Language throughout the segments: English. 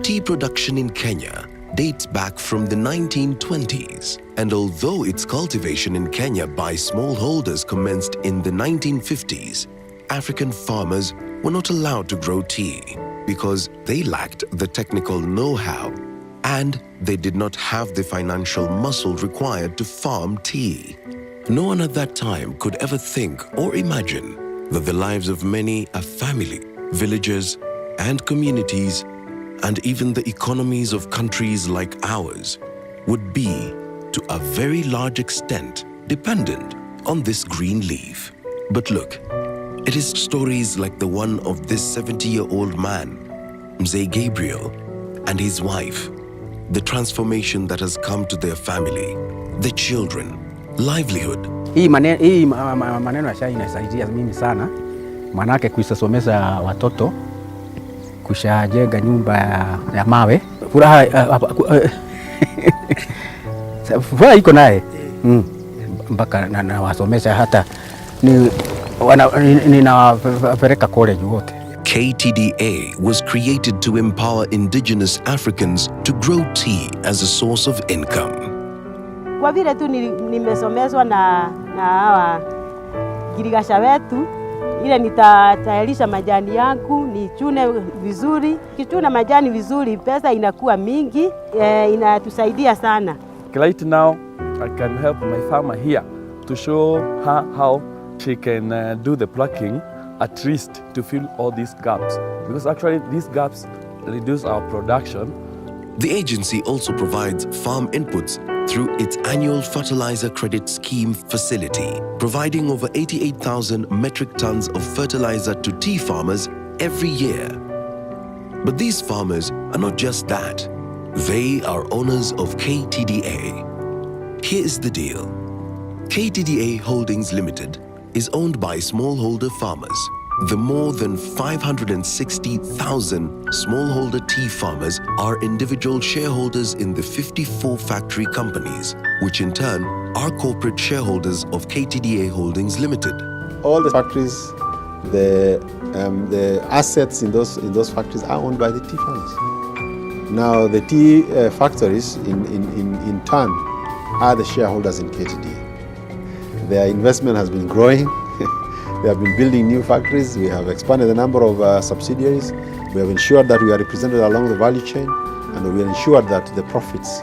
Tea production in Kenya dates back from the 1920s, and although its cultivation in Kenya by smallholders commenced in the 1950s, African farmers were not allowed to grow tea because they lacked the technical know-how and they did not have the financial muscle required to farm tea. No one at that time could ever think or imagine that the lives of many a family, villages, and communities, and even the economies of countries like ours, would be, to a very large extent, dependent on this green leaf. But look, it is stories like the one of this 70-year-old man, Mzee Gabriel, and his wife, the transformation that has come to their family, the children, livelihood. Hii maneno ya chai inasaidia mimi sana, manake kuisomesha watoto, kushajenga nyumba ya mawe. Furaha iko naye mpaka nawasomesha hata ninawapeleka college wote. KTDA was created to empower indigenous Africans to grow tea as a source of income. Kwa vile tu nimesomezwa na hawa girigasha wetu, ile nitatayarisha majani yangu, nichune vizuri. Kichuna majani vizuri, pesa inakuwa mingi, inatusaidia sana. Right now, I can help my farmer here to show her how she can do the plucking, at least to fill all these gaps. Because actually these gaps reduce our production. The agency also provides farm inputs through its annual fertilizer credit scheme facility, providing over 88,000 metric tons of fertilizer to tea farmers every year. But these farmers are not just that. They are owners of KTDA. Here is the deal. KTDA Holdings Limited is owned by smallholder farmers. The more than 560,000 smallholder tea farmers are individual shareholders in the 54 factory companies, which in turn are corporate shareholders of KTDA Holdings Limited. All the factories, the assets in those factories are owned by the tea farmers. Now the tea factories in turn are the shareholders in KTDA. Their investment has been growing. They have been building new factories. We have expanded the number of subsidiaries. We have ensured that we are represented along the value chain, and we have ensured that the profits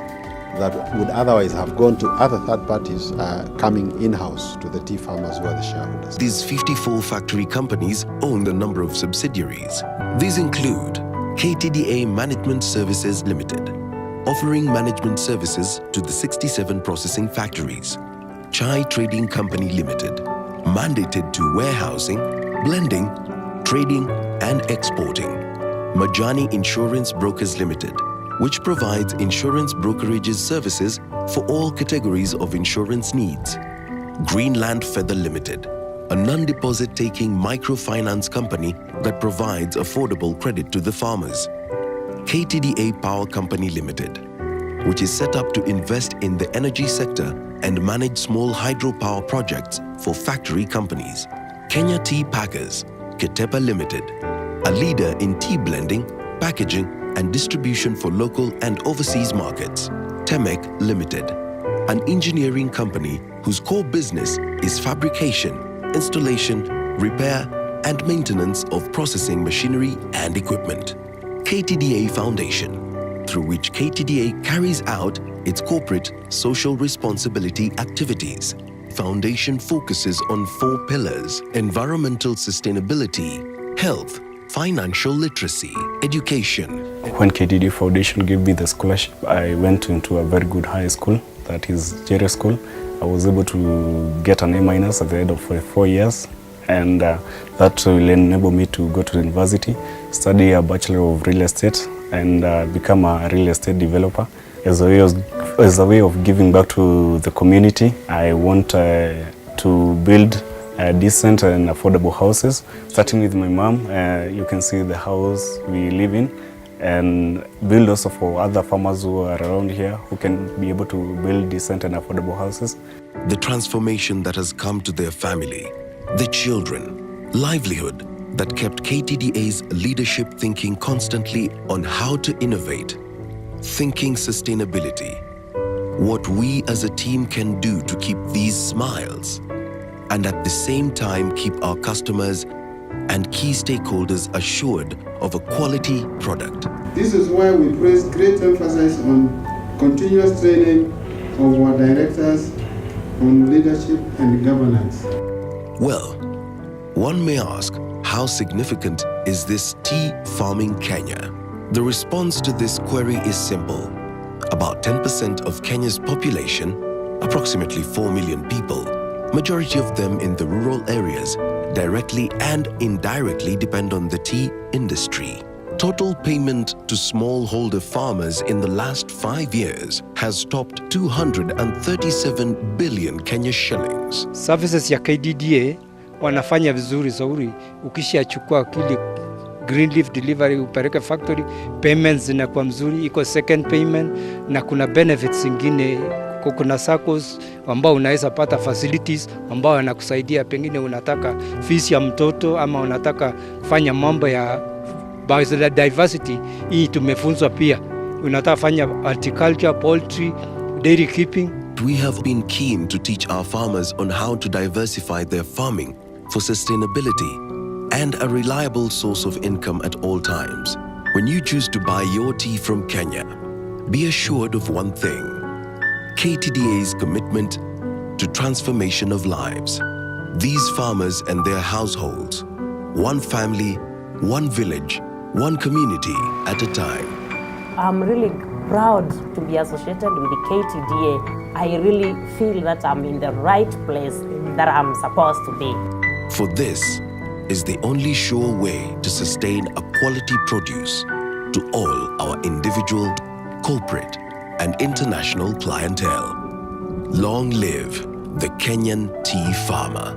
that would otherwise have gone to other third parties are coming in-house to the tea farmers who are the shareholders. These 54 factory companies own a number of subsidiaries. These include KTDA Management Services Limited, offering management services to the 67 processing factories. Chai Trading Company Limited, mandated to warehousing, blending, trading and exporting. Majani Insurance Brokers Limited, which provides insurance brokerages services for all categories of insurance needs. Greenland Feather Limited, a non-deposit taking microfinance company that provides affordable credit to the farmers. KTDA Power Company Limited, which is set up to invest in the energy sector and manage small hydropower projects for factory companies. Kenya Tea Packers, Ketepa Limited, a leader in tea blending, packaging and distribution for local and overseas markets. Temek Limited, an engineering company whose core business is fabrication, installation, repair and maintenance of processing machinery and equipment. KTDA Foundation, through which KTDA carries out its corporate social responsibility activities. Foundation focuses on 4 pillars: environmental sustainability, health, financial literacy, education. When KTDA Foundation gave me the scholarship, I went into a very good high school, that is Jere School. I was able to get an A- at the end of 4 years, and that will enable me to go to university, study a Bachelor of Real Estate, and become a real estate developer. As a way of giving back to the community, I want to build decent and affordable houses, starting with my mom. You can see the house we live in, and build also for other farmers who are around here who can be able to build decent and affordable houses. The transformation that has come to their family, the children, livelihood, that kept KTDA's leadership thinking constantly on how to innovate, thinking sustainability, what we as a team can do to keep these smiles, and at the same time keep our customers and key stakeholders assured of a quality product. This is why we place great emphasis on continuous training of our directors on leadership and governance. Well, one may ask, how significant is this tea farming Kenya? The response to this query is simple. About 10% of Kenya's population, approximately 4 million people, majority of them in the rural areas, directly and indirectly depend on the tea industry. Total payment to smallholder farmers in the last 5 years has topped 237 billion Kenya shillings. Services ya KDDA wanafanya vizuri zauri. Ukishachukua kile green leaf delivery upeleke factory, payments zinakuwa mzuri, iko second payment na kuna benefits zingine. Kuna SACCOs ambao unaweza pata facilities ambao wanakusaidia, pengine unataka fees ya mtoto ama unataka fanya mambo ya biodiversity. Hii tumefunzwa pia. Unataka fanya horticulture, poultry, dairy keeping. We have been keen to teach our farmers on how to diversify their farming for sustainability and a reliable source of income at all times. When you choose to buy your tea from Kenya, be assured of one thing: KTDA's commitment to transformation of lives. These farmers and their households, one family, one village, one community at a time. I'm really proud to be associated with the KTDA. I really feel that I'm in the right place that I'm supposed to be. For this is the only sure way to sustain a quality produce to all our individual, corporate, and international clientele. Long live the Kenyan tea farmer.